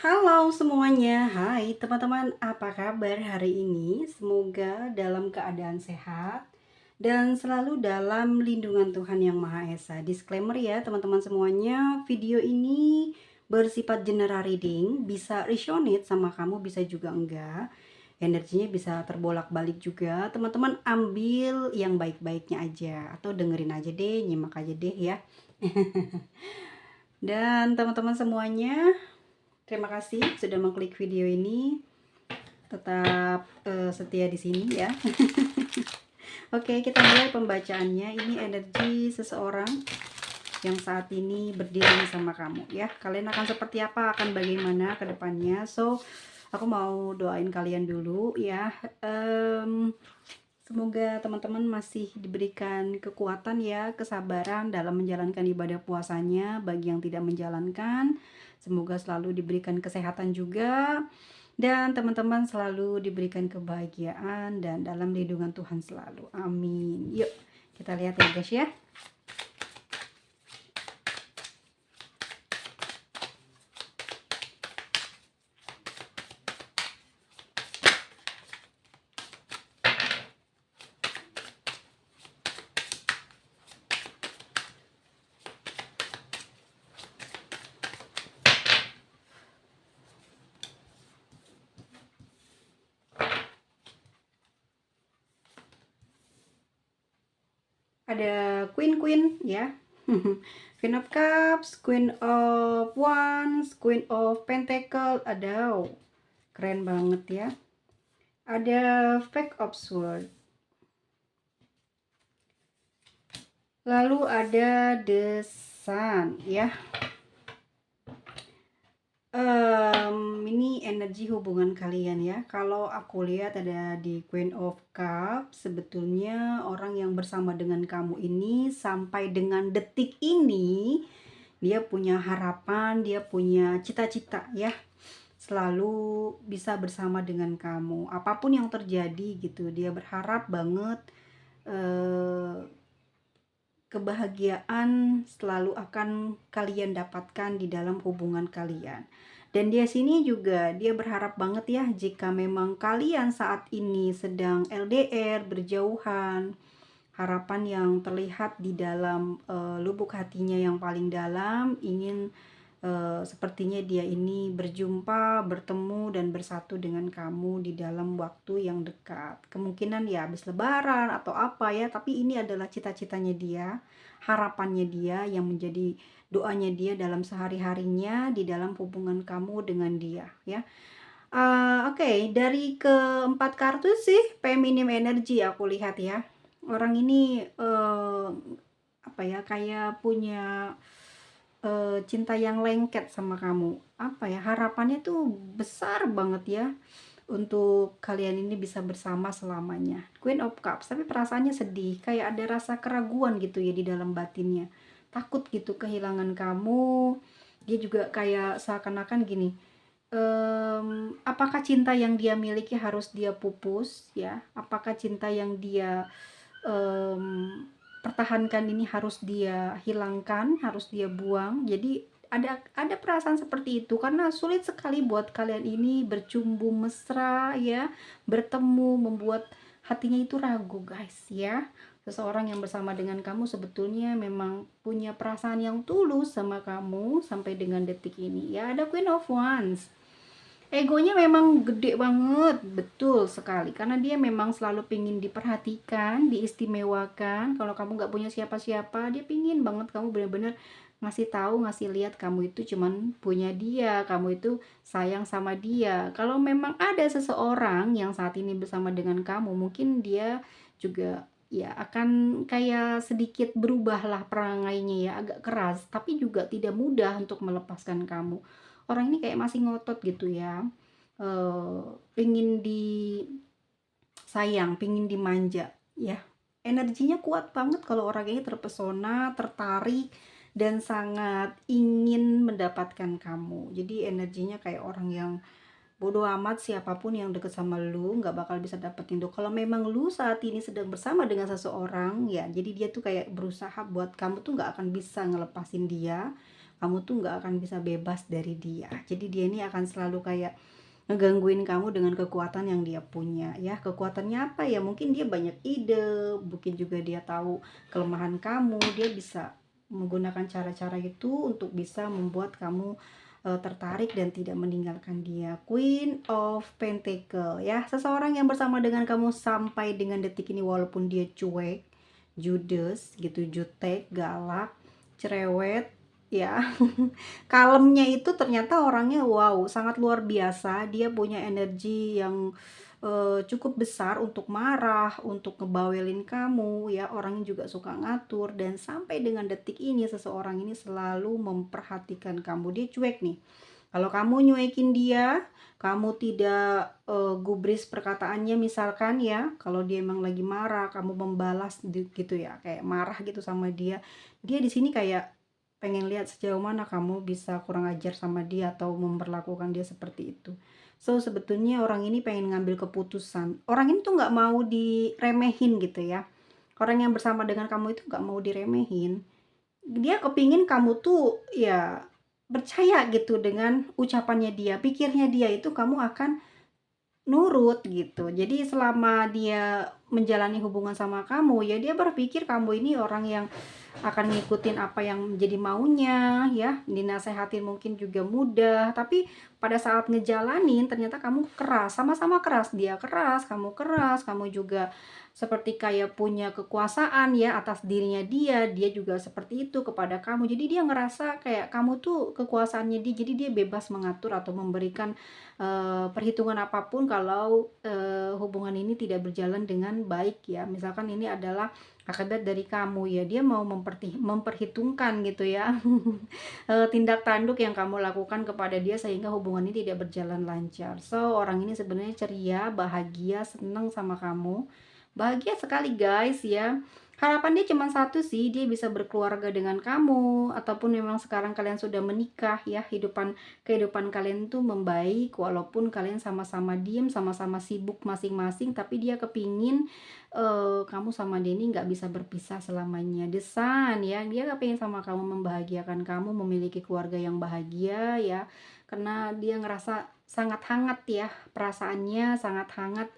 Halo semuanya, hai teman-teman, apa kabar hari ini? Semoga dalam keadaan sehat dan selalu dalam lindungan Tuhan Yang Maha Esa. Disclaimer ya teman-teman semuanya, video ini bersifat general reading, bisa resonate sama kamu, bisa juga enggak. Energinya bisa terbolak-balik juga. Teman-teman ambil yang baik-baiknya aja atau dengerin aja deh, nyimak aja deh ya. Dan teman-teman semuanya, terima kasih sudah mengklik video ini. Tetap setia di sini ya. Oke, kita mulai pembacaannya. Ini energi seseorang yang saat ini berdiri sama kamu ya. Kalian akan seperti apa, akan bagaimana ke depannya. So, aku mau doain kalian dulu ya. Semoga teman-teman masih diberikan kekuatan ya, kesabaran dalam menjalankan ibadah puasanya. Bagi yang tidak menjalankan, semoga selalu diberikan kesehatan juga. Dan teman-teman selalu diberikan kebahagiaan dan dalam lindungan Tuhan selalu. Amin. Yuk, kita lihat ya guys ya. Ada Queen ya. Queen of Cups, Queen of Wands, Queen of Pentacle. Ada keren banget ya. Ada Page of Swords. Lalu ada The Sun ya. Ini energi hubungan kalian ya. Kalau aku lihat ada di Queen of Cups, sebetulnya orang yang bersama dengan kamu ini sampai dengan detik ini dia punya harapan, dia punya cita-cita ya. Selalu bisa bersama dengan kamu. Apapun yang terjadi gitu, dia berharap banget kebahagiaan selalu akan kalian dapatkan di dalam hubungan kalian. Dan dia sini juga dia berharap banget ya, jika memang kalian saat ini sedang LDR, berjauhan, harapan yang terlihat di dalam lubuk hatinya yang paling dalam ingin sepertinya dia ini berjumpa, bertemu dan bersatu dengan kamu di dalam waktu yang dekat. Kemungkinan ya habis lebaran atau apa ya, tapi ini adalah cita-citanya dia, harapannya dia yang menjadi doanya dia dalam sehari-harinya di dalam hubungan kamu dengan dia ya. Oke, dari keempat kartu sih feminim energi aku lihat ya. Orang ini apa ya, kayak punya cinta yang lengket sama kamu. Apa ya, harapannya tuh besar banget ya untuk kalian ini bisa bersama selamanya. Queen of Cups, tapi perasaannya sedih, kayak ada rasa keraguan gitu ya di dalam batinnya. Takut gitu kehilangan kamu. Dia juga kayak seakan-akan gini, apakah cinta yang dia miliki harus dia pupus ya? Apakah cinta yang dia pertahankan ini harus dia hilangkan, harus dia buang? Jadi ada perasaan seperti itu karena sulit sekali buat kalian ini bercumbu mesra ya, bertemu, membuat hatinya itu ragu guys ya. Seseorang yang bersama dengan kamu sebetulnya memang punya perasaan yang tulus sama kamu sampai dengan detik ini ya. Ada Queen of Wands. Egonya memang gede banget, betul sekali. Karena dia memang selalu pingin diperhatikan, diistimewakan. Kalau kamu nggak punya siapa-siapa, dia pingin banget kamu benar-benar ngasih tahu, ngasih lihat kamu itu cuman punya dia, kamu itu sayang sama dia. Kalau memang ada seseorang yang saat ini bersama dengan kamu, mungkin dia juga ya akan kayak sedikit berubahlah perangainya ya, agak keras, tapi juga tidak mudah untuk melepaskan kamu. Orang ini kayak masih ngotot gitu ya, pingin disayang, pingin dimanja ya. Energinya kuat banget kalau orang ini terpesona, tertarik, dan sangat ingin mendapatkan kamu. Jadi energinya kayak orang yang bodoh amat, siapapun yang deket sama lu nggak bakal bisa dapetin lu. Kalau memang lu saat ini sedang bersama dengan seseorang ya, jadi dia tuh kayak berusaha buat kamu tuh nggak akan bisa ngelepasin dia. kamu tuh nggak akan bisa bebas dari dia. Jadi dia ini akan selalu kayak ngegangguin kamu dengan kekuatan yang dia punya ya. Kekuatannya apa ya? Mungkin dia banyak ide, mungkin juga dia tahu kelemahan kamu, dia bisa menggunakan cara-cara itu untuk bisa membuat kamu tertarik dan tidak meninggalkan dia. Queen of Pentacle ya, seseorang yang bersama dengan kamu sampai dengan detik ini walaupun dia cuek, judes gitu, jutek, galak, cerewet ya. Kalemnya itu ternyata orangnya wow, sangat luar biasa. Dia punya energi yang cukup besar untuk marah, untuk ngebawelin kamu ya. Orangnya juga suka ngatur dan sampai dengan detik ini seseorang ini selalu memperhatikan kamu. Dia cuek nih. Kalau kamu nyuekin dia, kamu tidak gubris perkataannya misalkan ya, kalau dia emang lagi marah, kamu membalas gitu ya, kayak marah gitu sama dia. Dia di sini kayak pengen lihat sejauh mana kamu bisa kurang ajar sama dia atau memperlakukan dia seperti itu. So sebetulnya orang ini pengen ngambil keputusan. Orang ini tuh nggak mau diremehin gitu ya. Orang yang bersama dengan kamu itu nggak mau diremehin. Dia kepingin kamu tuh ya percaya gitu dengan ucapannya dia. Pikirnya dia itu kamu akan nurut gitu. Jadi selama dia menjalani hubungan sama kamu ya dia berpikir kamu ini orang yang akan ngikutin apa yang menjadi maunya ya, dinasehatin mungkin juga mudah, tapi pada saat ngejalanin ternyata kamu keras, sama-sama keras, dia keras, kamu juga seperti kayak punya kekuasaan ya atas dirinya dia, dia juga seperti itu kepada kamu. Jadi dia ngerasa kayak kamu tuh kekuasaannya dia, jadi dia bebas mengatur atau memberikan perhitungan apapun kalau hubungan ini tidak berjalan dengan baik ya. Misalkan ini adalah akibat dari kamu ya, dia mau memperhitungkan gitu ya tindak tanduk yang kamu lakukan kepada dia sehingga hubungan ini tidak berjalan lancar. So orang ini sebenarnya ceria, bahagia, seneng sama kamu, bahagia sekali guys ya. Harapan dia cuma satu sih, dia bisa berkeluarga dengan kamu ataupun memang sekarang kalian sudah menikah ya, kehidupan kalian tuh membaik walaupun kalian sama-sama diem, sama-sama sibuk masing-masing, tapi dia kepingin kamu sama Denny nggak bisa berpisah selamanya. Desan ya, dia kepingin sama kamu, membahagiakan kamu, memiliki keluarga yang bahagia ya, karena dia ngerasa sangat hangat ya perasaannya, sangat hangat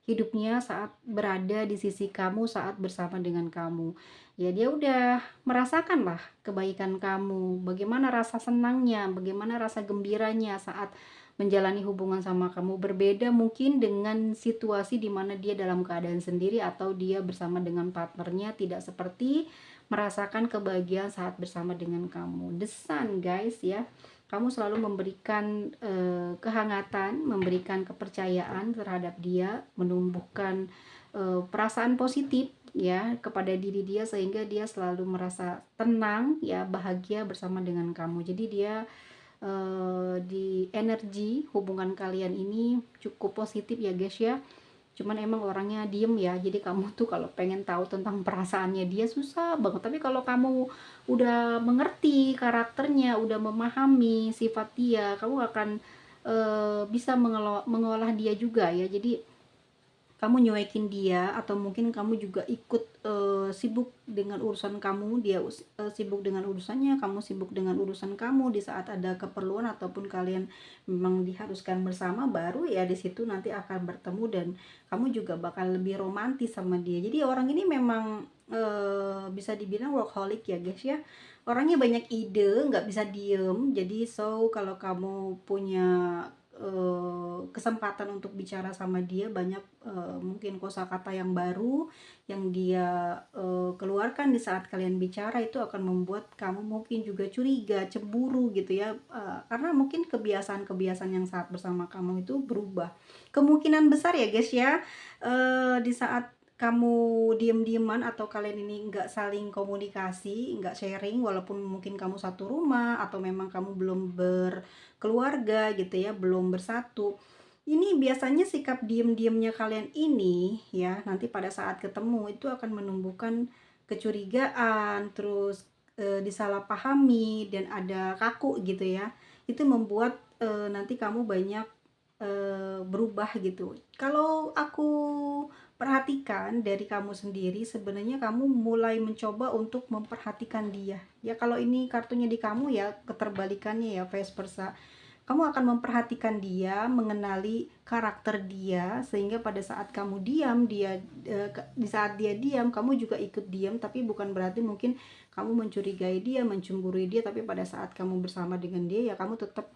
hidupnya saat berada di sisi kamu, saat bersama dengan kamu. Ya dia udah merasakan lah kebaikan kamu, bagaimana rasa senangnya, bagaimana rasa gembiranya saat menjalani hubungan sama kamu. Berbeda mungkin dengan situasi di mana dia dalam keadaan sendiri atau dia bersama dengan partnernya, tidak seperti merasakan kebahagiaan saat bersama dengan kamu. Desan guys ya, kamu selalu memberikan kehangatan, memberikan kepercayaan terhadap dia, menumbuhkan perasaan positif ya kepada diri dia sehingga dia selalu merasa tenang ya, bahagia bersama dengan kamu. Jadi dia di energi hubungan kalian ini cukup positif ya guys ya. Cuman emang orangnya diem ya, jadi kamu tuh kalau pengen tahu tentang perasaannya dia susah banget. Tapi kalau kamu udah mengerti karakternya, udah memahami sifat dia, kamu akan bisa mengolah dia juga ya. Jadi kamu nyuekin dia atau mungkin kamu juga ikut sibuk dengan urusan kamu, dia sibuk dengan urusannya, kamu sibuk dengan urusan kamu. Di saat ada keperluan ataupun kalian memang diharuskan bersama, baru ya di situ nanti akan bertemu dan kamu juga bakal lebih romantis sama dia. Jadi orang ini memang bisa dibilang workaholic ya guys ya, orangnya banyak ide, nggak bisa diem. Jadi so kalau kamu punya kesempatan untuk bicara sama dia, banyak mungkin kosakata yang baru yang dia keluarkan di saat kalian bicara itu akan membuat kamu mungkin juga curiga, cemburu gitu ya, karena mungkin kebiasaan-kebiasaan yang saat bersama kamu itu berubah. Kemungkinan besar ya guys ya, di saat kamu diem-dieman atau kalian ini nggak saling komunikasi, nggak sharing, walaupun mungkin kamu satu rumah atau memang kamu belum berkeluarga gitu ya, belum bersatu, ini biasanya sikap diem-diemnya kalian ini ya, nanti pada saat ketemu itu akan menumbuhkan kecurigaan, terus disalahpahami dan ada kaku gitu ya. Itu membuat nanti kamu banyak berubah gitu. Kalau aku perhatikan dari kamu sendiri, sebenarnya kamu mulai mencoba untuk memperhatikan dia. Ya kalau ini kartunya di kamu ya keterbalikannya ya, vice versa. Kamu akan memperhatikan dia, mengenali karakter dia, sehingga pada saat kamu diam, di saat dia diam, kamu juga ikut diam, tapi bukan berarti mungkin kamu mencurigai dia, mencemburi dia, tapi pada saat kamu bersama dengan dia ya kamu tetap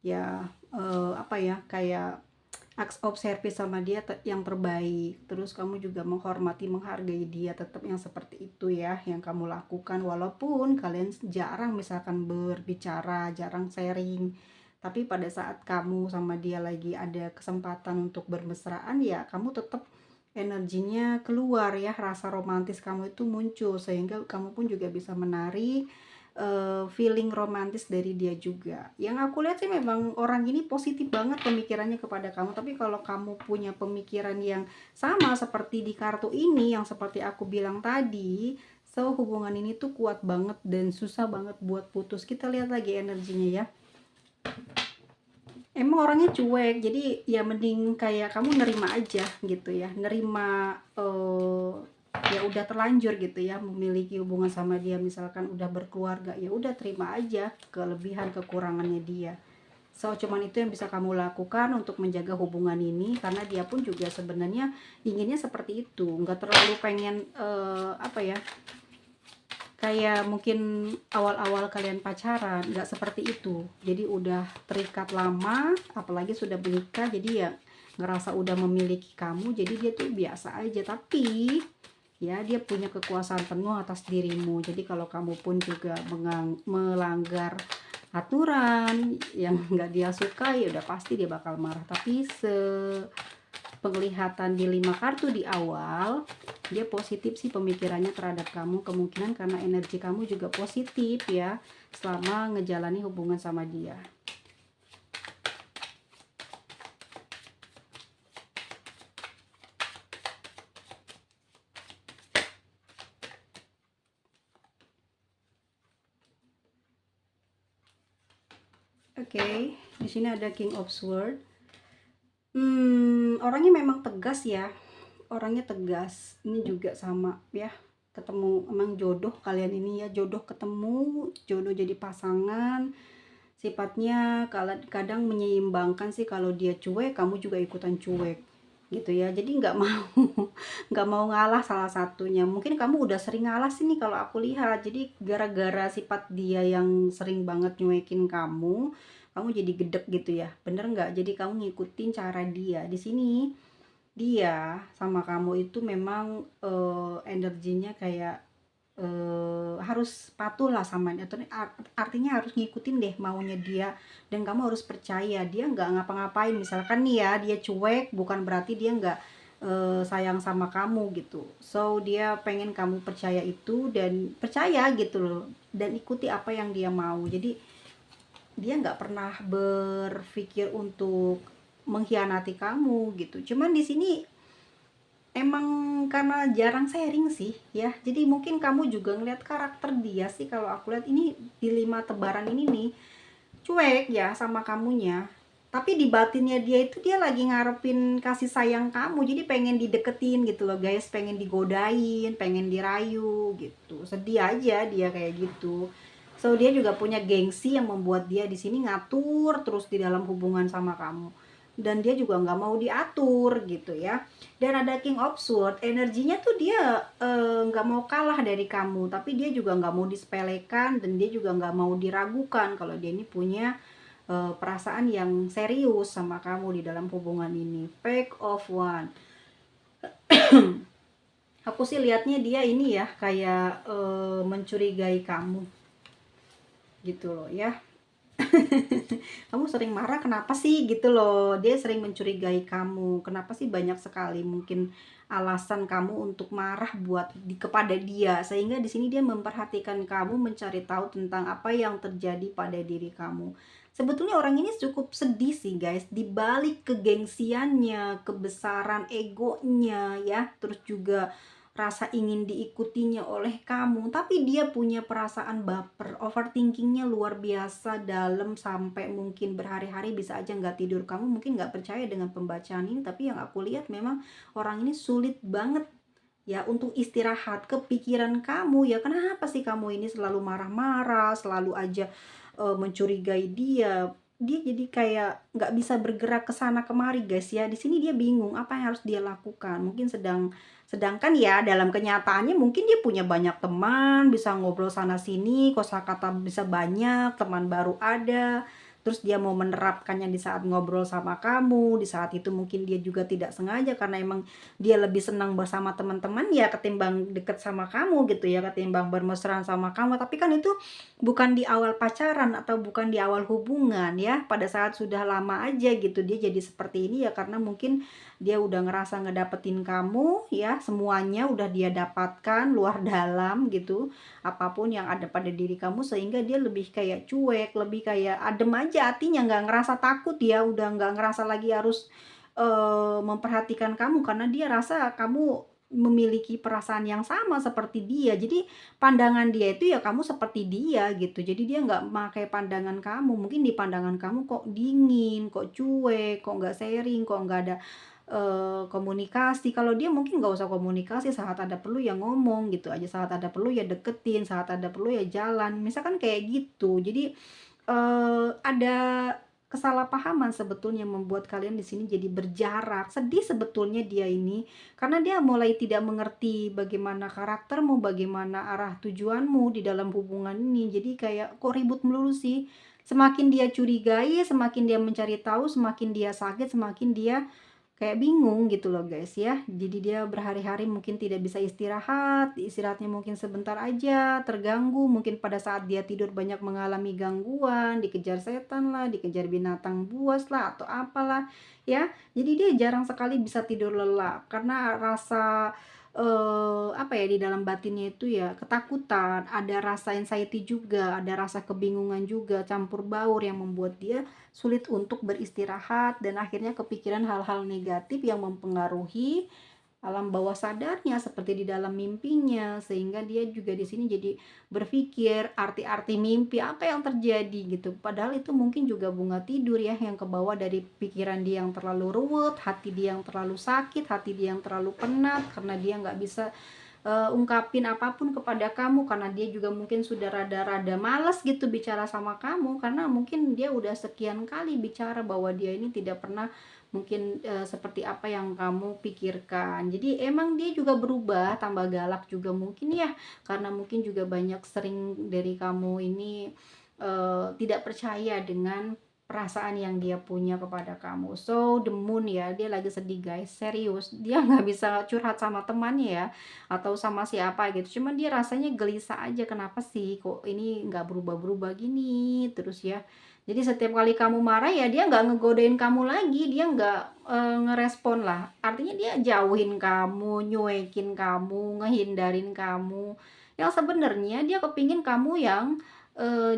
ya apa ya, kayak acts of service sama dia yang terbaik. Terus kamu juga menghormati, menghargai dia, tetap yang seperti itu ya yang kamu lakukan, walaupun kalian jarang misalkan berbicara, jarang sharing, tapi pada saat kamu sama dia lagi ada kesempatan untuk bermesraan ya kamu tetap energinya keluar ya, rasa romantis kamu itu muncul, sehingga kamu pun juga bisa menarik feeling romantis dari dia juga. Yang aku lihat sih memang orang ini positif banget pemikirannya kepada kamu, tapi kalau kamu punya pemikiran yang sama seperti di kartu ini yang seperti aku bilang tadi, so hubungan ini tuh kuat banget dan susah banget buat putus. Kita lihat lagi energinya ya. Emang orangnya cuek, jadi ya mending kayak kamu nerima aja gitu ya, nerima ya udah terlanjur gitu ya memiliki hubungan sama dia, misalkan udah berkeluarga ya udah terima aja kelebihan kekurangannya dia. So cuman itu yang bisa kamu lakukan untuk menjaga hubungan ini, karena dia pun juga sebenarnya inginnya seperti itu, nggak terlalu pengen apa ya, kayak mungkin awal-awal kalian pacaran nggak seperti itu, jadi udah terikat lama apalagi sudah menikah, jadi ya ngerasa udah memiliki kamu, jadi dia tuh biasa aja, tapi ya dia punya kekuasaan penuh atas dirimu. Jadi kalau kamu pun juga melanggar aturan yang nggak dia suka ya udah pasti dia bakal marah. Tapi penglihatan di 5 kartu di awal dia positif sih pemikirannya terhadap kamu, kemungkinan karena energi kamu juga positif ya selama ngejalani hubungan sama dia. Oke, di sini ada King of Swords. Orangnya memang tegas ya, orangnya tegas. Ini juga sama ya, ketemu emang jodoh kalian ini ya, jodoh ketemu, jodoh jadi pasangan. Sifatnya kadang menyeimbangkan sih, kalau dia cuek kamu juga ikutan cuek gitu ya, jadi nggak mau nggak mau ngalah salah satunya. Mungkin kamu udah sering ngalah sih nih kalau aku lihat, jadi gara-gara sifat dia yang sering banget nyuekin kamu jadi gedek gitu ya, bener nggak? Jadi kamu ngikutin cara dia. Di sini dia sama kamu itu memang energinya kayak harus patuh lah sama dia, atau artinya harus ngikutin deh maunya dia, dan kamu harus percaya dia nggak ngapa-ngapain. Misalkan nih ya dia cuek bukan berarti dia nggak sayang sama kamu gitu. So dia pengen kamu percaya itu dan percaya gitu loh, dan ikuti apa yang dia mau. Jadi dia nggak pernah berpikir untuk mengkhianati kamu gitu. Cuman di sini emang karena jarang sharing sih ya, jadi mungkin kamu juga ngeliat karakter dia sih, kalau aku lihat ini di 5 tebaran ini nih cuek ya sama kamunya, tapi di batinnya dia itu dia lagi ngarepin kasih sayang kamu, jadi pengen dideketin gitu loh guys, pengen digodain, pengen dirayu gitu. Sedih aja dia kayak gitu. So dia juga punya gengsi yang membuat dia di sini ngatur terus di dalam hubungan sama kamu, dan dia juga nggak mau diatur gitu ya. Dan ada King of Swords, energinya tuh dia nggak mau kalah dari kamu, tapi dia juga nggak mau disepelekan, dan dia juga nggak mau diragukan kalau dia ini punya perasaan yang serius sama kamu di dalam hubungan ini. Page of Wands. Aku sih lihatnya dia ini ya kayak mencurigai kamu gitu loh ya. Kamu sering marah kenapa sih gitu loh, dia sering mencurigai kamu, kenapa sih, banyak sekali mungkin alasan kamu untuk marah kepada dia, sehingga di sini dia memperhatikan kamu, mencari tahu tentang apa yang terjadi pada diri kamu. Sebetulnya orang ini cukup sedih sih guys, dibalik kegengsiannya, kebesaran egonya ya, terus juga rasa ingin diikutinya oleh kamu, tapi dia punya perasaan baper, overthinkingnya luar biasa dalam sampai mungkin berhari-hari bisa aja nggak tidur. Kamu mungkin nggak percaya dengan pembacaan ini, tapi yang aku lihat memang orang ini sulit banget ya untuk istirahat. Kepikiran kamu ya, kenapa sih kamu ini selalu marah-marah, selalu aja mencurigai dia jadi kayak nggak bisa bergerak ke sana kemari guys ya. Di sini dia bingung apa yang harus dia lakukan. Mungkin sedangkan ya dalam kenyataannya mungkin dia punya banyak teman, bisa ngobrol sana sini, kosakata bisa banyak, teman baru ada. Terus dia mau menerapkannya di saat ngobrol sama kamu, di saat itu mungkin dia juga tidak sengaja karena emang dia lebih senang bersama teman-teman ya ketimbang deket sama kamu gitu ya, ketimbang bermesraan sama kamu. Tapi kan itu bukan di awal pacaran atau bukan di awal hubungan ya, pada saat sudah lama aja gitu dia jadi seperti ini ya karena mungkin dia udah ngerasa ngedapetin kamu ya, semuanya udah dia dapatkan luar dalam gitu, apapun yang ada pada diri kamu, sehingga dia lebih kayak cuek, lebih kayak adem aja hatinya, nggak ngerasa takut ya, udah nggak ngerasa lagi harus memperhatikan kamu karena dia rasa kamu memiliki perasaan yang sama seperti dia. Jadi pandangan dia itu ya kamu seperti dia gitu. Jadi dia nggak pakai pandangan kamu. Mungkin di pandangan kamu kok dingin, kok cuek, kok nggak sharing, kok nggak ada komunikasi. Kalau dia mungkin nggak usah komunikasi, saat ada perlu ya ngomong gitu aja, saat ada perlu ya deketin, saat ada perlu ya jalan. Misalkan kayak gitu. Jadi ada kesalahpahaman sebetulnya membuat kalian di sini jadi berjarak. Sedih sebetulnya dia ini karena dia mulai tidak mengerti bagaimana karaktermu, bagaimana arah tujuanmu di dalam hubungan ini. Jadi kayak kok ribut melulu sih. Semakin dia curigai, semakin dia mencari tahu, semakin dia sakit, semakin dia kayak bingung gitu loh guys ya. Jadi dia berhari-hari mungkin tidak bisa istirahat, istirahatnya mungkin sebentar aja, terganggu, mungkin pada saat dia tidur banyak mengalami gangguan, dikejar setan lah, dikejar binatang buas lah, atau apalah ya. Jadi dia jarang sekali bisa tidur lelap karena rasa apa ya, di dalam batinnya itu ya ketakutan, ada rasa anxiety juga, ada rasa kebingungan juga, campur baur yang membuat dia sulit untuk beristirahat dan akhirnya kepikiran hal-hal negatif yang mempengaruhi alam bawah sadarnya seperti di dalam mimpinya, sehingga dia juga di sini jadi berpikir arti-arti mimpi apa yang terjadi gitu, padahal itu mungkin juga bunga tidur ya yang kebawa dari pikiran dia yang terlalu ruwet, hati dia yang terlalu sakit, hati dia yang terlalu penat karena dia nggak bisa ungkapin apapun kepada kamu karena dia juga mungkin sudah rada-rada malas gitu bicara sama kamu karena mungkin dia udah sekian kali bicara bahwa dia ini tidak pernah mungkin seperti apa yang kamu pikirkan. Jadi emang dia juga berubah, tambah galak juga mungkin ya karena mungkin juga banyak sering dari kamu ini tidak percaya dengan perasaan yang dia punya kepada kamu. So the moon ya, dia lagi sedih guys, serius. Dia nggak bisa curhat sama temannya ya, atau sama siapa gitu. Cuman dia rasanya gelisah aja, kenapa sih kok ini nggak berubah-berubah gini terus ya. Jadi setiap kali kamu marah ya dia nggak ngegodain kamu lagi, dia nggak ngerespon lah. Artinya dia jauhin kamu, nyuekin kamu, ngehindarin kamu. Yang sebenarnya dia kepingin kamu yang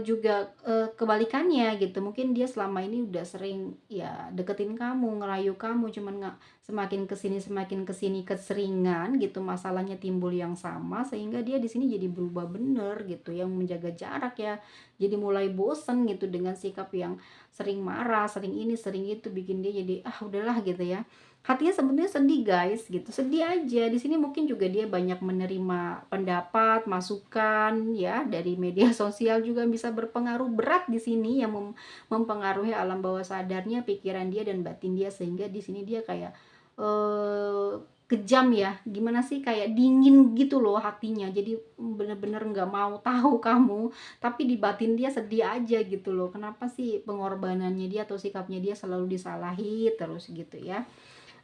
juga kebalikannya gitu. Mungkin dia selama ini udah sering ya deketin kamu, ngerayu kamu, cuman nggak semakin kesini keseringan gitu, masalahnya timbul yang sama sehingga dia di sini jadi berubah bener gitu, yang menjaga jarak ya. Jadi mulai bosen gitu dengan sikap yang sering marah, sering ini, sering itu, bikin dia jadi ah udahlah gitu ya. Hatinya sebenarnya sedih guys gitu, sedih aja. Di sini mungkin juga dia banyak menerima pendapat, masukan ya dari media sosial juga bisa berpengaruh berat di sini yang mempengaruhi alam bawah sadarnya, pikiran dia dan batin dia, sehingga di sini dia kayak kejam ya. Gimana sih, kayak dingin gitu loh hatinya. Jadi bener-bener nggak mau tahu kamu, tapi di batin dia sedih aja gitu loh. Kenapa sih pengorbanannya dia atau sikapnya dia selalu disalahi terus gitu ya.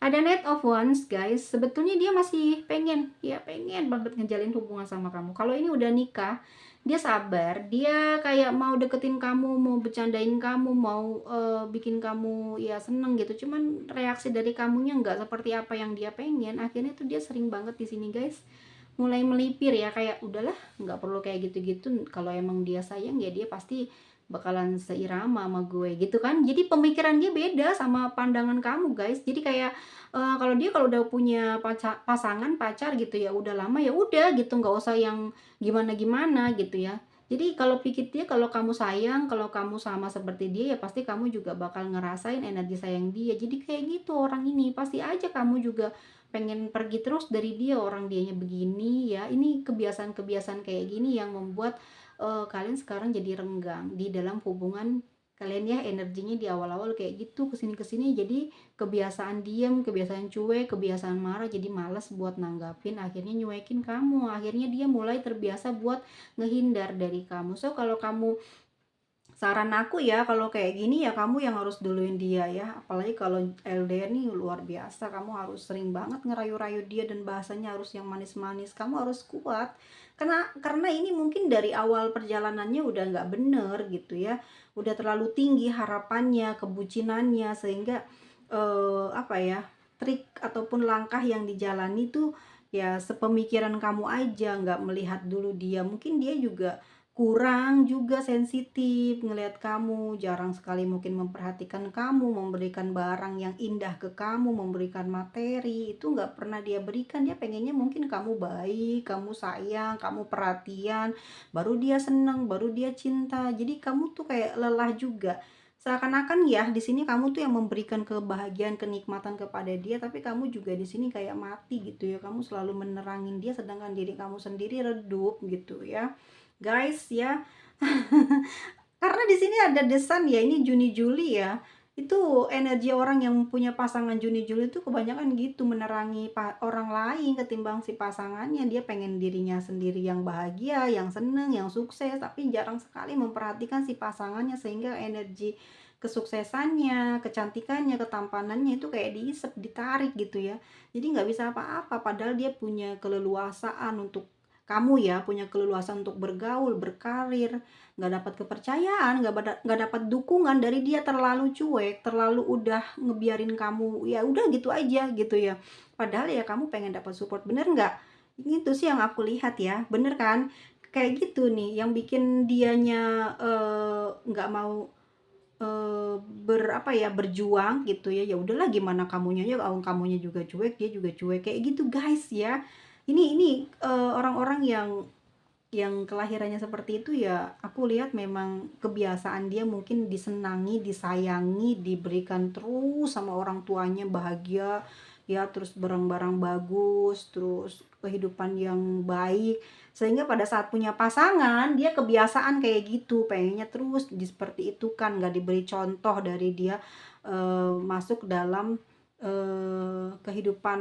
Ada Knight of Wands guys, sebetulnya dia masih pengen banget ngejalin hubungan sama kamu. Kalau ini udah nikah, dia sabar, dia kayak mau deketin kamu, mau bercandain kamu, mau bikin kamu ya seneng gitu. Cuman reaksi dari kamunya nggak seperti apa yang dia pengen. Akhirnya tuh dia sering banget di sini guys, mulai melipir ya, kayak udahlah nggak perlu kayak gitu-gitu. Kalau emang dia sayang ya dia pasti bakalan seirama sama gue gitu kan. Jadi pemikiran dia beda sama pandangan kamu guys. Jadi kayak kalau udah punya pasangan pacar gitu ya udah lama ya udah gitu, nggak usah yang gimana-gimana gitu ya. Jadi kalau pikir dia, kalau kamu sayang, kalau kamu sama seperti dia ya pasti kamu juga bakal ngerasain energi sayang dia. Jadi kayak gitu orang ini, pasti aja kamu juga pengen pergi terus dari dia, orang dianya begini ya. Ini kebiasaan-kebiasaan kayak gini yang membuat kalian sekarang jadi renggang di dalam hubungan kalian ya. Energinya di awal-awal kayak gitu, kesini-kesini jadi kebiasaan diem, kebiasaan cuek, kebiasaan marah, jadi males buat nanggapin, akhirnya nyuekin kamu, akhirnya dia mulai terbiasa buat ngehindar dari kamu. So kalau kamu, saran aku ya kalau kayak gini ya kamu yang harus duluin dia ya, apalagi kalau LDR nih luar biasa, kamu harus sering banget ngerayu-rayu dia dan bahasanya harus yang manis-manis, kamu harus kuat, karena ini mungkin dari awal perjalanannya udah nggak bener gitu ya, udah terlalu tinggi harapannya, kebucinannya, sehingga apa ya, trik ataupun langkah yang dijalani tuh ya sepemikiran kamu aja, nggak melihat dulu dia, mungkin dia juga kurang juga sensitif ngelihat kamu, jarang sekali mungkin memperhatikan kamu, memberikan barang yang indah ke kamu, memberikan materi, itu nggak pernah dia berikan. Dia pengennya mungkin kamu baik, kamu sayang, kamu perhatian, baru dia seneng, baru dia cinta. Jadi kamu tuh kayak lelah juga. Seakan-akan ya di sini kamu tuh yang memberikan kebahagiaan, kenikmatan kepada dia, tapi kamu juga di sini kayak mati gitu ya. Kamu selalu menerangin dia sedangkan diri kamu sendiri redup gitu ya guys ya. Karena di sini ada desan ya, ini Juni Juli ya. Itu energi orang yang punya pasangan Juni Juli itu kebanyakan gitu, menerangi orang lain ketimbang si pasangannya. Dia pengen dirinya sendiri yang bahagia, yang seneng, yang sukses, tapi jarang sekali memperhatikan si pasangannya, sehingga energi kesuksesannya, kecantikannya, ketampanannya itu kayak diisep, ditarik gitu ya. Jadi nggak bisa apa-apa, padahal dia punya keleluasaan untuk kamu ya, punya keleluasan untuk bergaul, berkarir, nggak dapat kepercayaan, nggak dapat dukungan dari dia, terlalu cuek, terlalu udah ngebiarin kamu ya udah gitu aja gitu ya. Padahal ya kamu pengen dapat support, bener nggak? Itu sih yang aku lihat ya, bener kan? Kayak gitu nih, yang bikin dianya nggak mau apa ya, berjuang gitu ya. Ya udahlah gimana kamunya ya, kamunya juga cuek, dia juga cuek, kayak gitu guys ya. Ini orang-orang yang kelahirannya seperti itu ya, aku lihat memang kebiasaan dia mungkin disenangi, disayangi, diberikan terus sama orang tuanya, bahagia ya, terus barang-barang bagus, terus kehidupan yang baik, sehingga pada saat punya pasangan dia kebiasaan kayak gitu, pengennya terus seperti itu kan, nggak diberi contoh dari dia masuk dalam kehidupan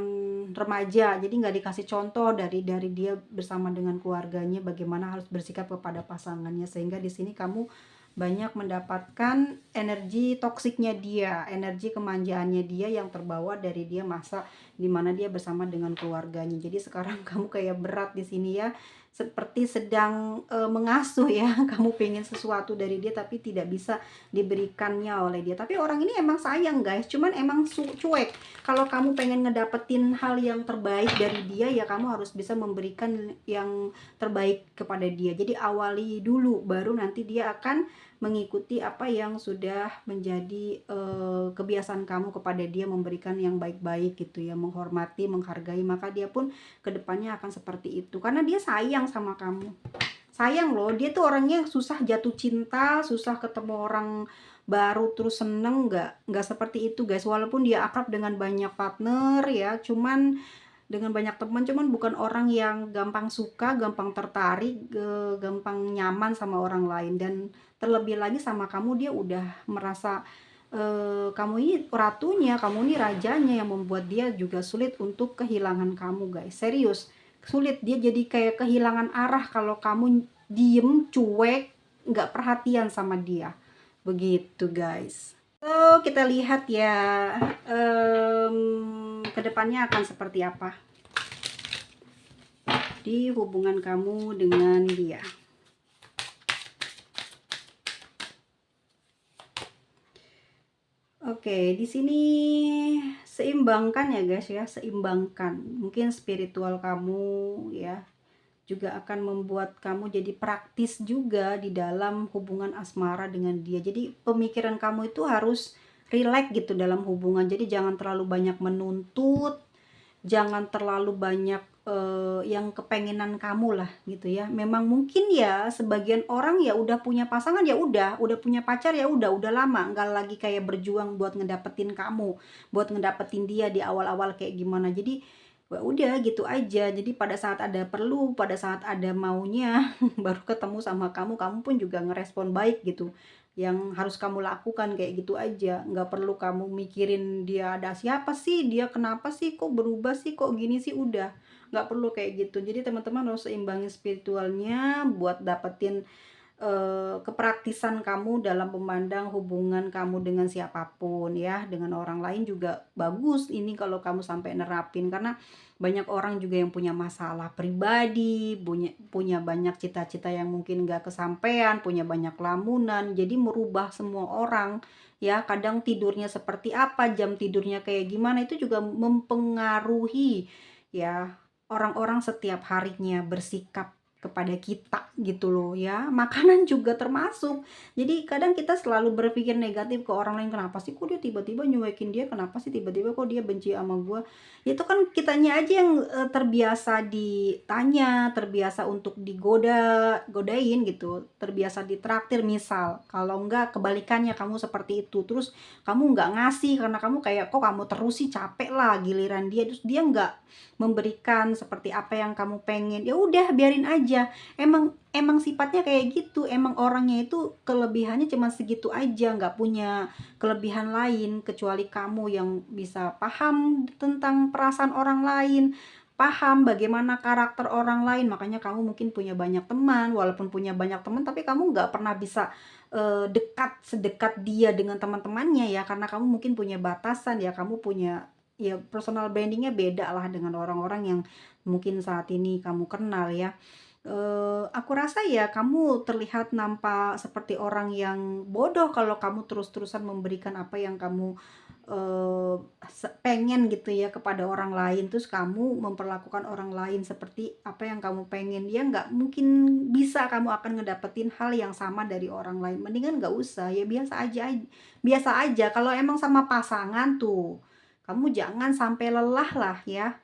remaja, jadi nggak dikasih contoh dari dia bersama dengan keluarganya bagaimana harus bersikap kepada pasangannya, sehingga di sini kamu banyak mendapatkan energi toksiknya dia, energi kemanjaannya dia yang terbawa dari dia masa dimana dia bersama dengan keluarganya. Jadi sekarang kamu kayak berat di sini ya, seperti sedang mengasuh ya. Kamu pengen sesuatu dari dia tapi tidak bisa diberikannya oleh dia. Tapi orang ini emang sayang guys, cuman emang cuek. Kalau kamu pengen ngedapetin hal yang terbaik dari dia ya kamu harus bisa memberikan yang terbaik kepada dia. Jadi awali dulu, baru nanti dia akan mengikuti apa yang sudah menjadi kebiasaan kamu kepada dia, memberikan yang baik-baik gitu ya, menghormati, menghargai, maka dia pun kedepannya akan seperti itu karena dia sayang sama kamu. Sayang loh, dia tuh orangnya susah jatuh cinta, susah ketemu orang baru terus seneng, nggak seperti itu guys. Walaupun dia akrab dengan banyak partner ya, cuman dengan banyak teman, cuman bukan orang yang gampang suka, gampang tertarik, gampang nyaman sama orang lain. Dan terlebih lagi sama kamu dia udah merasa kamu ini ratunya, kamu ini rajanya, yang membuat dia juga sulit untuk kehilangan kamu guys. Serius, sulit, dia jadi kayak kehilangan arah kalau kamu diem, cuek, nggak perhatian sama dia. Begitu guys. So kita lihat ya kedepannya akan seperti apa di hubungan kamu dengan dia. Oke, di sini seimbangkan ya guys ya, seimbangkan. Mungkin spiritual kamu ya juga akan membuat kamu jadi praktis juga di dalam hubungan asmara dengan dia. Jadi pemikiran kamu itu harus rileks gitu dalam hubungan. Jadi jangan terlalu banyak menuntut, jangan terlalu banyak yang kepengenan kamu lah gitu ya. Memang mungkin ya sebagian orang ya udah punya pasangan, ya udah punya pacar, ya udah lama nggak lagi kayak berjuang buat ngedapetin kamu, buat ngedapetin dia di awal-awal kayak gimana. Jadi ya udah gitu aja. Jadi pada saat ada perlu, pada saat ada maunya baru ketemu sama kamu, kamu pun juga ngerespon baik gitu. Yang harus kamu lakukan kayak gitu aja, nggak perlu kamu mikirin dia ada siapa sih, dia kenapa sih, kok berubah sih, kok gini sih, udah nggak perlu kayak gitu. Jadi teman-teman harus seimbangin spiritualnya buat dapetin kepraktisan kamu dalam memandang hubungan kamu dengan siapapun ya, dengan orang lain juga bagus ini kalau kamu sampai nerapin, karena banyak orang juga yang punya masalah pribadi, punya banyak cita-cita yang mungkin nggak kesampaian, punya banyak lamunan, jadi merubah semua orang ya. Kadang tidurnya seperti apa, jam tidurnya kayak gimana, itu juga mempengaruhi ya orang-orang setiap harinya bersikap kepada kita gitu loh ya. Makanan juga termasuk. Jadi kadang kita selalu berpikir negatif ke orang lain, kenapa sih kok dia tiba-tiba nyuekin dia, kenapa sih tiba-tiba kok dia benci sama gue. Itu kan kitanya aja yang terbiasa ditanya, terbiasa untuk godain gitu, terbiasa ditraktir misal. Kalau enggak kebalikannya kamu seperti itu, terus kamu nggak ngasih karena kamu kayak kok kamu terus sih, capek lah giliran dia, terus dia nggak memberikan seperti apa yang kamu pengen, ya udah biarin aja. Emang sifatnya kayak gitu, emang orangnya itu kelebihannya cuma segitu aja, nggak punya kelebihan lain kecuali kamu yang bisa paham tentang perasaan orang lain, paham bagaimana karakter orang lain. Makanya kamu mungkin punya banyak teman, walaupun punya banyak teman tapi kamu nggak pernah bisa dekat sedekat dia dengan teman-temannya ya, karena kamu mungkin punya batasan ya, kamu punya ya personal brandingnya beda lah dengan orang-orang yang mungkin saat ini kamu kenal ya. Aku rasa ya kamu terlihat nampak seperti orang yang bodoh kalau kamu terus-terusan memberikan apa yang kamu eh, pengen gitu ya kepada orang lain, terus kamu memperlakukan orang lain seperti apa yang kamu pengen, ya nggak mungkin bisa kamu akan ngedapetin hal yang sama dari orang lain. Mendingan nggak usah ya, biasa aja. Kalau emang sama pasangan tuh kamu jangan sampai lelah lah ya.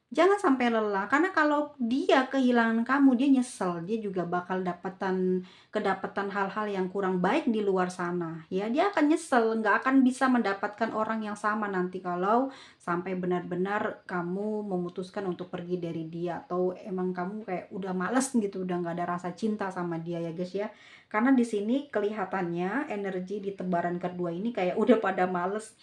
Jangan sampai lelah, karena kalau dia kehilangan kamu, dia nyesel, dia juga bakal kedapetan hal-hal yang kurang baik di luar sana. Ya, dia akan nyesel, nggak akan bisa mendapatkan orang yang sama nanti kalau sampai benar-benar kamu memutuskan untuk pergi dari dia, atau emang kamu kayak udah males gitu, udah nggak ada rasa cinta sama dia ya guys ya. Karena di sini kelihatannya energi di tebaran kedua ini kayak udah pada males.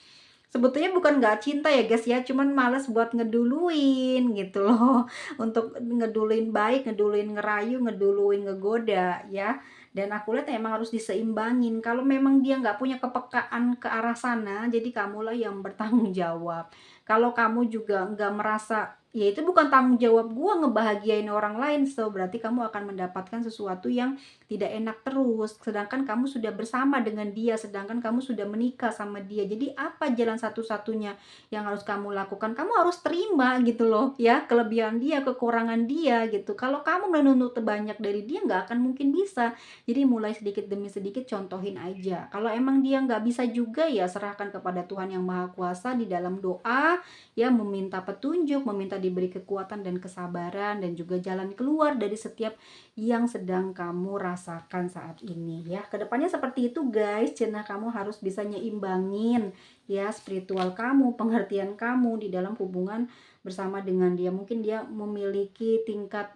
Sebetulnya bukan nggak cinta ya guys ya, cuman males buat ngeduluin gitu loh. Untuk ngeduluin baik, ngeduluin ngerayu, ngeduluin ngegoda ya. Dan aku lihat emang harus diseimbangin. Kalau memang dia nggak punya kepekaan ke arah sana, jadi kamulah yang bertanggung jawab. Kalau kamu juga nggak merasa, ya itu bukan tanggung jawab gua ngebahagiain orang lain, so berarti kamu akan mendapatkan sesuatu yang tidak enak terus, sedangkan kamu sudah bersama dengan dia, sedangkan kamu sudah menikah sama dia. Jadi apa jalan satu-satunya yang harus kamu lakukan? Kamu harus terima gitu loh ya, kelebihan dia, kekurangan dia gitu. Kalau kamu menuntut banyak dari dia, nggak akan mungkin bisa. Jadi mulai sedikit demi sedikit, contohin aja. Kalau emang dia nggak bisa juga, ya serahkan kepada Tuhan yang Maha Kuasa di dalam doa ya, meminta petunjuk, meminta diberi kekuatan dan kesabaran, dan juga jalan keluar dari setiap yang sedang kamu rasakan saat ini ya. Kedepannya seperti itu guys, cenah kamu harus bisa nyeimbangin ya spiritual kamu, pengertian kamu di dalam hubungan bersama dengan dia. Mungkin dia memiliki tingkat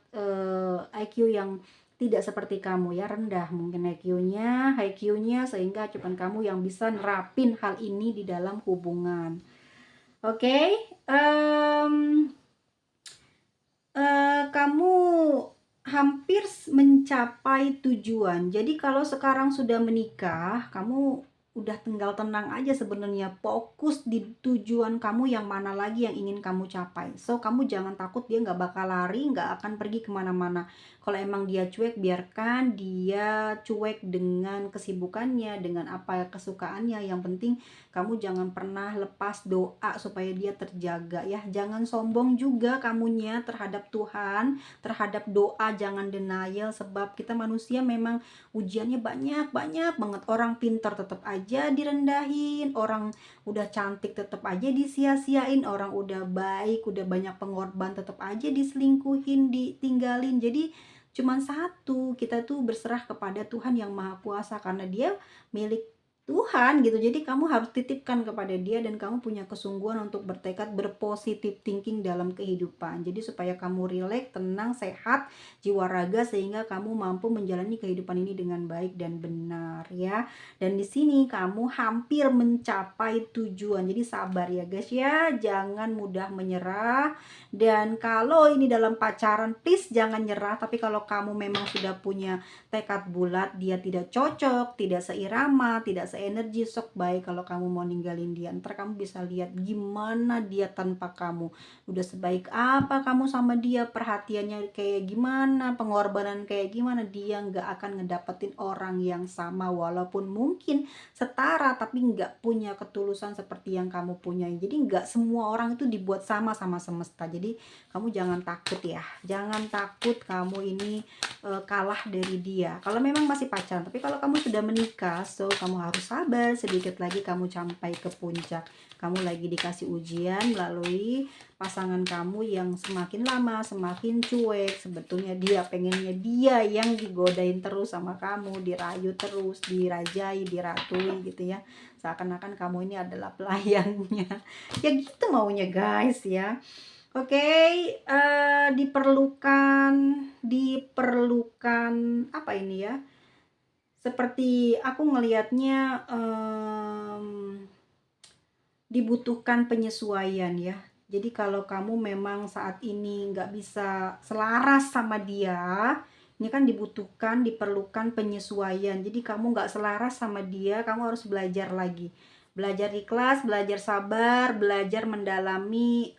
IQ yang tidak seperti kamu ya, rendah mungkin IQ-nya sehingga cuman kamu yang bisa nerapin hal ini di dalam hubungan. Oke, kamu hampir mencapai tujuan. Jadi kalau sekarang sudah menikah, kamu udah tinggal tenang aja sebenarnya, fokus di tujuan kamu yang mana lagi yang ingin kamu capai. So kamu jangan takut, dia nggak bakal lari, nggak akan pergi kemana-mana. Kalau emang dia cuek, biarkan dia cuek dengan kesibukannya, dengan apa kesukaannya. Yang penting kamu jangan pernah lepas doa supaya dia terjaga ya. Jangan sombong juga kamunya terhadap Tuhan, terhadap doa, jangan denial, sebab kita manusia memang ujiannya banyak banget. Orang pintar tetap aja direndahin, orang udah cantik tetap aja disia-siain, orang udah baik, udah banyak pengorban tetap aja diselingkuhin, ditinggalin. Jadi cuman satu, kita tuh berserah kepada Tuhan yang Maha Kuasa, karena dia milik Tuhan gitu. Jadi kamu harus titipkan kepada dia, dan kamu punya kesungguhan untuk bertekad berpositif thinking dalam kehidupan. Jadi supaya kamu rileks, tenang, sehat jiwa raga, sehingga kamu mampu menjalani kehidupan ini dengan baik dan benar ya. Dan di sini kamu hampir mencapai tujuan. Jadi sabar ya guys ya, jangan mudah menyerah. Dan kalau ini dalam pacaran, please jangan nyerah. Tapi kalau kamu memang sudah punya tekad bulat, dia tidak cocok, tidak seirama, tidak seenergi, sok baik kalau kamu mau ninggalin dia. Ntar kamu bisa lihat gimana dia tanpa kamu. Udah sebaik apa kamu sama dia, perhatiannya kayak gimana, pengorbanan kayak gimana, dia nggak akan ngedapetin orang yang sama. Walaupun mungkin setara, tapi nggak punya ketulusan seperti yang kamu punya. Jadi nggak semua orang itu dibuat sama semesta. Jadi kamu jangan takut ya, jangan takut kamu ini kalah dari dia kalau memang masih pacaran. Tapi kalau kamu sudah menikah, so kamu harus sabar, sedikit lagi kamu sampai ke puncak. Kamu lagi dikasih ujian melalui pasangan kamu yang semakin lama semakin cuek. Sebetulnya dia pengennya dia yang digodain terus sama kamu, dirayu terus, dirajai, diratui gitu ya, seakan-akan kamu ini adalah pelayannya. Ya gitu maunya guys ya. Oke, diperlukan apa ini ya? Seperti aku ngelihatnya, dibutuhkan penyesuaian ya. Jadi kalau kamu memang saat ini nggak bisa selaras sama dia, ini kan diperlukan penyesuaian. Jadi kamu nggak selaras sama dia, kamu harus belajar lagi. Belajar ikhlas, belajar sabar, belajar mendalami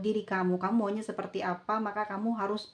diri kamu. Kamu maunya seperti apa, maka kamu harus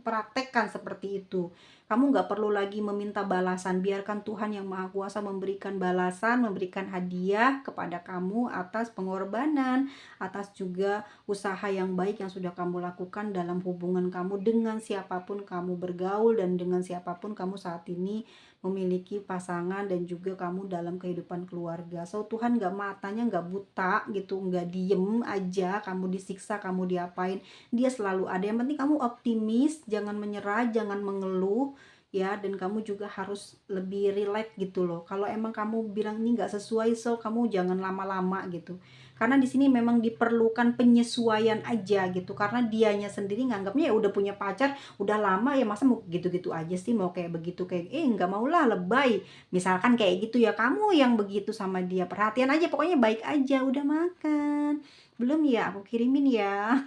praktekkan seperti itu. Kamu nggak perlu lagi meminta balasan. Biarkan Tuhan yang Maha Kuasa memberikan balasan, memberikan hadiah kepada kamu atas pengorbanan, atas juga usaha yang baik yang sudah kamu lakukan dalam hubungan kamu dengan siapapun kamu bergaul, dan dengan siapapun kamu saat ini memiliki pasangan, dan juga kamu dalam kehidupan keluarga. So Tuhan matanya nggak buta gitu, nggak diem aja kamu disiksa, kamu diapain, dia selalu ada. Yang penting kamu optimis, jangan menyerah, jangan mengeluh ya. Dan kamu juga harus lebih relax gitu loh. Kalau emang kamu bilang ini nggak sesuai, so kamu jangan lama-lama gitu. Karena di sini memang diperlukan penyesuaian aja gitu. Karena dianya sendiri nganggapnya ya udah punya pacar, udah lama ya, masa mau gitu-gitu aja sih, mau kayak begitu kayak nggak mau lah, lebay. Misalkan kayak gitu ya, kamu yang begitu sama dia, perhatian aja, pokoknya baik aja. Udah makan? Belum ya? Aku kirimin ya.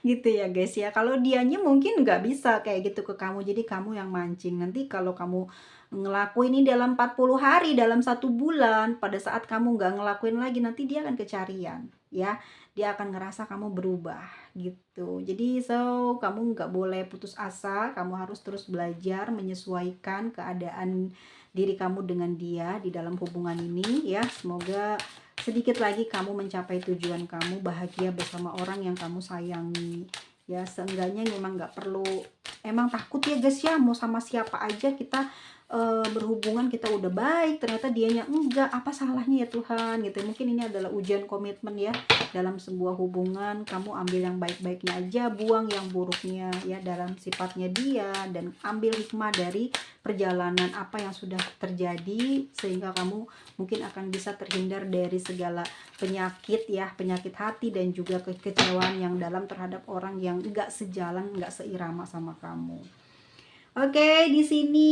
Gitu ya guys ya. Kalau dianya mungkin nggak bisa kayak gitu ke kamu, jadi kamu yang mancing. Nanti kalau kamu ngelakuin ini dalam 40 hari, dalam 1 bulan, pada saat kamu nggak ngelakuin lagi, nanti dia akan kecarian ya. Dia akan ngerasa kamu berubah gitu. Jadi so kamu nggak boleh putus asa, kamu harus terus belajar menyesuaikan keadaan diri kamu dengan dia di dalam hubungan ini ya. Semoga sedikit lagi kamu mencapai tujuan kamu, bahagia bersama orang yang kamu sayangi ya. Seenggaknya memang nggak perlu emang takut ya guys ya, mau sama siapa aja kita berhubungan, kita udah baik ternyata dianya enggak, apa salahnya ya Tuhan gitu. Mungkin ini adalah ujian komitmen ya dalam sebuah hubungan. Kamu ambil yang baik-baiknya aja, buang yang buruknya ya dalam sifatnya dia, dan ambil hikmah dari perjalanan apa yang sudah terjadi, sehingga kamu mungkin akan bisa terhindar dari segala penyakit ya, penyakit hati dan juga kekecewaan yang dalam terhadap orang yang enggak sejalan, enggak seirama sama kamu. Oke, di sini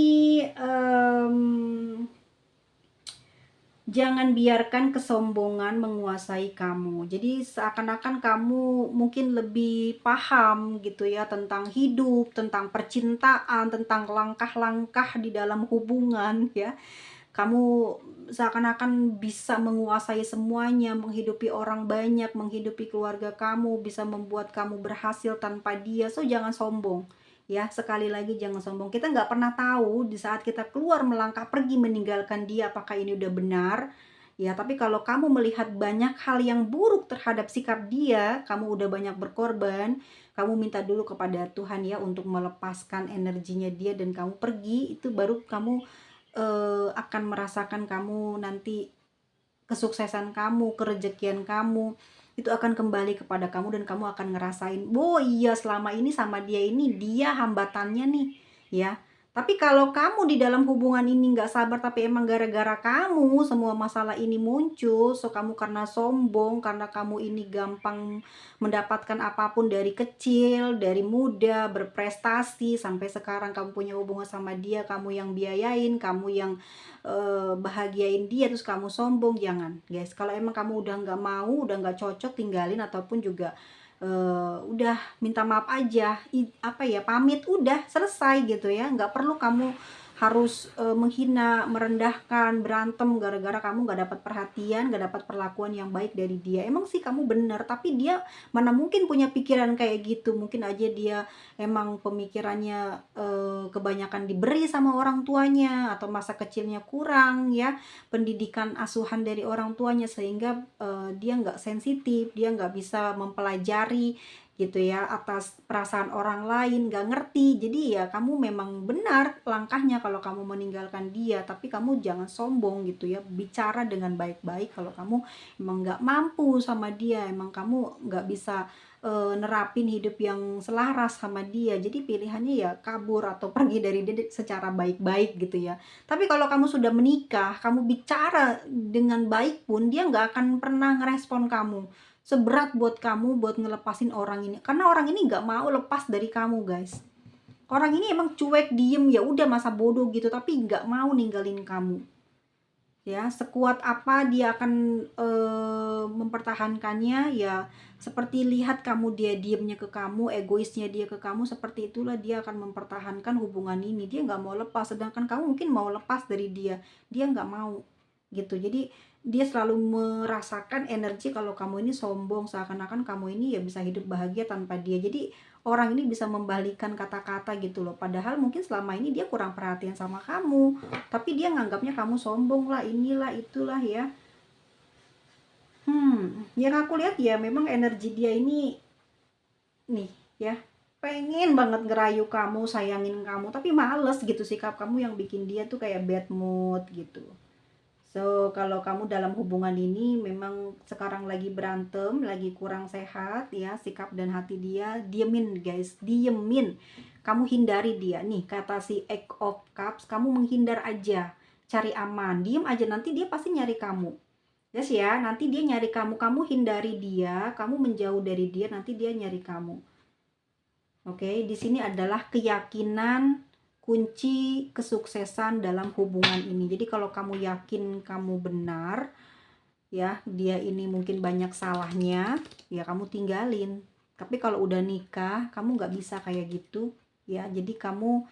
jangan biarkan kesombongan menguasai kamu. Jadi seakan-akan kamu mungkin lebih paham gitu ya tentang hidup, tentang percintaan, tentang langkah-langkah di dalam hubungan ya. Kamu seakan-akan bisa menguasai semuanya, menghidupi orang banyak, menghidupi keluarga kamu, bisa membuat kamu berhasil tanpa dia. So jangan sombong ya, sekali lagi jangan sombong. Kita nggak pernah tahu di saat kita keluar melangkah pergi meninggalkan dia apakah ini udah benar ya. Tapi kalau kamu melihat banyak hal yang buruk terhadap sikap dia, kamu udah banyak berkorban, kamu minta dulu kepada Tuhan ya untuk melepaskan energinya dia dan kamu pergi, itu baru kamu akan merasakan kamu nanti kesuksesan kamu, kerejekian kamu itu akan kembali kepada kamu dan kamu akan ngerasain, oh iya selama ini sama dia ini dia hambatannya nih ya. Tapi kalau kamu di dalam hubungan ini nggak sabar tapi emang gara-gara kamu semua masalah ini muncul, so kamu karena sombong, karena kamu ini gampang mendapatkan apapun dari kecil, dari muda, berprestasi sampai sekarang kamu punya hubungan sama dia, kamu yang biayain, kamu yang bahagiain dia, terus kamu sombong. Jangan guys, kalau emang kamu udah nggak mau, udah nggak cocok, tinggalin ataupun juga udah minta maaf aja, apa ya, pamit, udah selesai gitu ya. Nggak perlu kamu harus menghina, merendahkan, berantem gara-gara kamu nggak dapat perhatian, nggak dapat perlakuan yang baik dari dia. Emang sih kamu bener, tapi dia mana mungkin punya pikiran kayak gitu. Mungkin aja dia emang pemikirannya kebanyakan diberi sama orang tuanya, atau masa kecilnya kurang ya, pendidikan asuhan dari orang tuanya, sehingga dia nggak sensitif, dia nggak bisa mempelajari gitu ya atas perasaan orang lain, nggak ngerti. Jadi ya kamu memang benar langkahnya kalau kamu meninggalkan dia, tapi kamu jangan sombong gitu ya, bicara dengan baik-baik kalau kamu emang nggak mampu sama dia, emang kamu nggak bisa nerapin hidup yang selaras sama dia. Jadi pilihannya ya kabur atau pergi dari dia secara baik-baik gitu ya. Tapi kalau kamu sudah menikah, kamu bicara dengan baik pun dia nggak akan pernah ngerespon kamu. Seberat buat kamu buat ngelepasin orang ini, karena orang ini nggak mau lepas dari kamu guys. Orang ini emang cuek, diem, ya udah masa bodoh gitu, tapi nggak mau ninggalin kamu ya. Sekuat apa dia akan mempertahankannya ya, seperti lihat kamu dia diemnya ke kamu, egoisnya dia ke kamu, seperti itulah dia akan mempertahankan hubungan ini. Dia nggak mau lepas, sedangkan kamu mungkin mau lepas dari dia nggak mau gitu. Jadi dia selalu merasakan energi kalau kamu ini sombong, seakan-akan kamu ini ya bisa hidup bahagia tanpa dia. Jadi orang ini bisa membalikan kata-kata gitu loh, padahal mungkin selama ini dia kurang perhatian sama kamu, tapi dia nganggapnya kamu sombong lah, inilah itulah ya. Yang aku lihat ya memang energi dia ini nih ya, pengen banget ngerayu kamu, sayangin kamu, tapi males gitu sikap kamu yang bikin dia tuh kayak bad mood gitu. So, kalau kamu dalam hubungan ini memang sekarang lagi berantem, lagi kurang sehat ya, sikap dan hati dia, diemin guys, diemin. Kamu hindari dia. Nih, kata si Eight of Cups, kamu menghindar aja, cari aman, diem aja, nanti dia pasti nyari kamu. Yes ya, nanti dia nyari kamu, kamu hindari dia, kamu menjauh dari dia, nanti dia nyari kamu. Oke, di sini adalah keyakinan kunci kesuksesan dalam hubungan ini. Jadi kalau kamu yakin kamu benar ya, dia ini mungkin banyak salahnya, ya kamu tinggalin. Tapi kalau udah nikah, kamu nggak bisa kayak gitu ya. Jadi kamu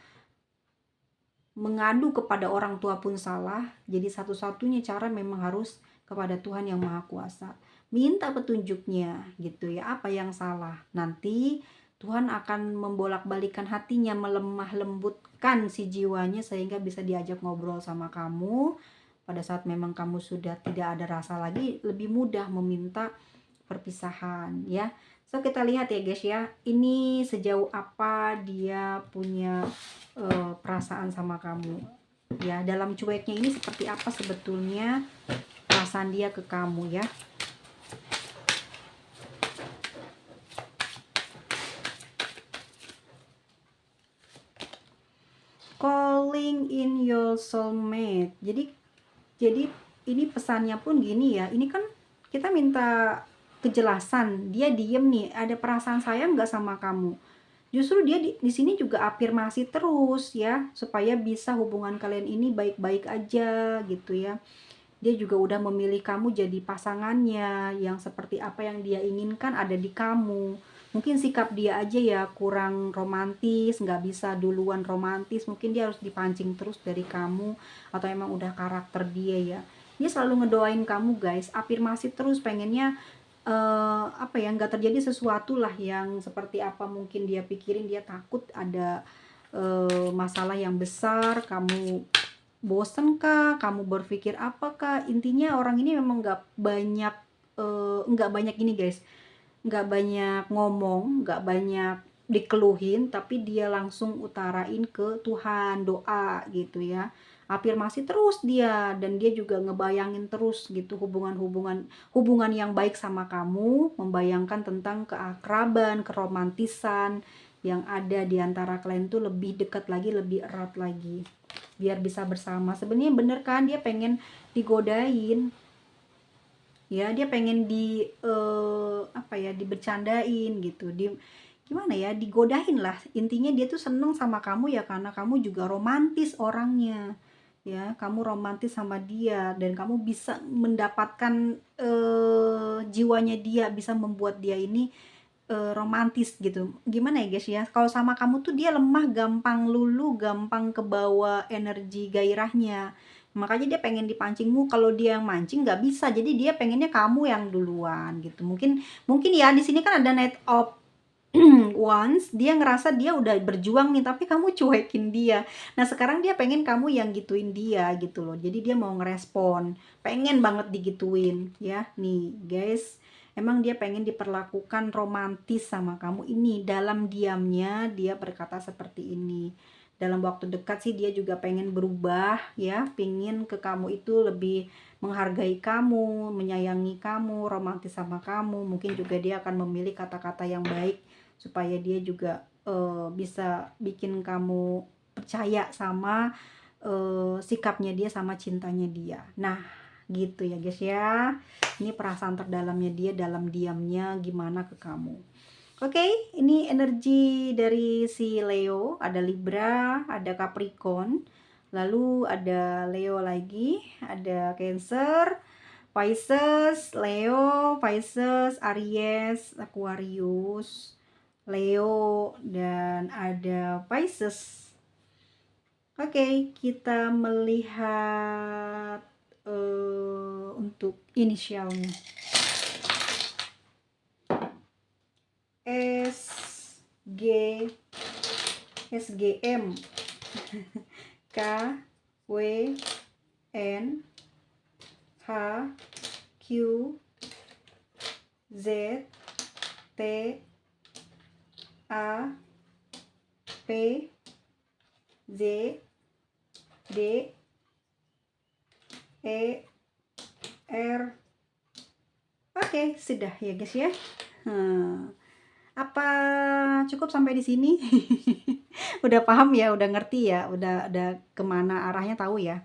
mengadu kepada orang tua pun salah. Jadi satu-satunya cara memang harus kepada Tuhan yang Maha Kuasa. Minta petunjuknya gitu ya, apa yang salah. Nanti Tuhan akan membolak-balikan hatinya, melemah lembutkan si jiwanya sehingga bisa diajak ngobrol sama kamu. Pada saat memang kamu sudah tidak ada rasa lagi, lebih mudah meminta perpisahan ya. So kita lihat ya guys ya, ini sejauh apa dia punya perasaan sama kamu ya. Dalam cueknya ini seperti apa sebetulnya perasaan dia ke kamu ya. Calling in your soulmate. Jadi ini pesannya pun gini ya. Ini kan kita minta kejelasan. Dia diem nih, ada perasaan sayang nggak sama kamu? Justru dia di sini juga afirmasi terus ya, supaya bisa hubungan kalian ini baik-baik aja gitu ya. Dia juga udah memilih kamu jadi pasangannya, yang seperti apa yang dia inginkan ada di kamu. Mungkin sikap dia aja ya kurang romantis, nggak bisa duluan romantis, mungkin dia harus dipancing terus dari kamu, atau emang udah karakter dia ya. Dia selalu ngedoain kamu guys, afirmasi terus, pengennya apa ya, nggak terjadi sesuatu lah yang seperti apa mungkin dia pikirin. Dia takut ada masalah yang besar, kamu bosen kah, kamu berpikir apakah. Intinya orang ini memang nggak banyak ini guys, nggak banyak ngomong, nggak banyak dikeluhin, tapi dia langsung utarain ke Tuhan, doa gitu ya. Afirmasi terus dia, dan dia juga ngebayangin terus gitu hubungan yang baik sama kamu, membayangkan tentang keakraban, keromantisan yang ada di antara kalian tuh lebih dekat lagi, lebih erat lagi, biar bisa bersama. Sebenarnya bener kan, dia pengen digodain ya, dia pengen apa ya, dibercandain gitu, gimana ya, digodain lah. Intinya dia tuh seneng sama kamu ya, karena kamu juga romantis orangnya ya, kamu romantis sama dia, dan kamu bisa mendapatkan jiwanya dia, bisa membuat dia ini romantis gitu. Gimana ya guys ya, kalau sama kamu tuh dia lemah, gampang luluh, gampang kebawa energi gairahnya. Makanya dia pengen dipancingmu, kalau dia yang mancing nggak bisa, jadi dia pengennya kamu yang duluan gitu. Mungkin mungkin ya, di sini kan ada Knight of Wands, dia ngerasa dia udah berjuang nih, tapi kamu cuekin dia. Nah sekarang dia pengen kamu yang gituin dia gitu loh, jadi dia mau ngerespon, pengen banget digituin ya. Nih guys, emang dia pengen diperlakukan romantis sama kamu. Ini dalam diamnya dia berkata seperti ini. Dalam waktu dekat sih dia juga pengen berubah ya, pengen ke kamu itu lebih menghargai kamu, menyayangi kamu, romantis sama kamu. Mungkin juga dia akan memilih kata-kata yang baik supaya dia juga bisa bikin kamu percaya sama sikapnya dia, sama cintanya dia. Nah gitu ya guys ya, ini perasaan terdalamnya dia dalam diamnya gimana ke kamu. Oke, ini energi dari si Leo. Ada Libra, ada Capricorn, lalu ada Leo lagi, ada Cancer, Pisces, Leo, Pisces, Aries, Aquarius, Leo, dan ada Pisces. Oke, kita melihat untuk inisialnya. SG SGM K W N H Q Z T A P Z D E R. Oke, sudah ya guys ya. Apa cukup sampai di sini? Udah paham ya, udah ngerti ya, udah kemana arahnya, tahu ya.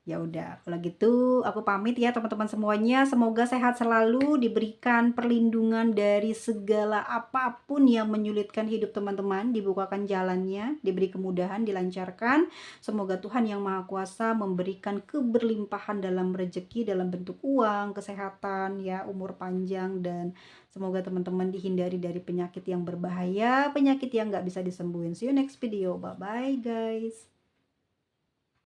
Ya udah, kalau gitu aku pamit ya teman-teman semuanya. Semoga sehat selalu, diberikan perlindungan dari segala apapun yang menyulitkan hidup teman-teman, dibukakan jalannya, diberi kemudahan, dilancarkan. Semoga Tuhan yang Maha Kuasa memberikan keberlimpahan dalam rezeki, dalam bentuk uang, kesehatan ya, umur panjang, dan semoga teman-teman dihindari dari penyakit yang berbahaya, penyakit yang nggak bisa disembuhin. See you next video. Bye bye guys.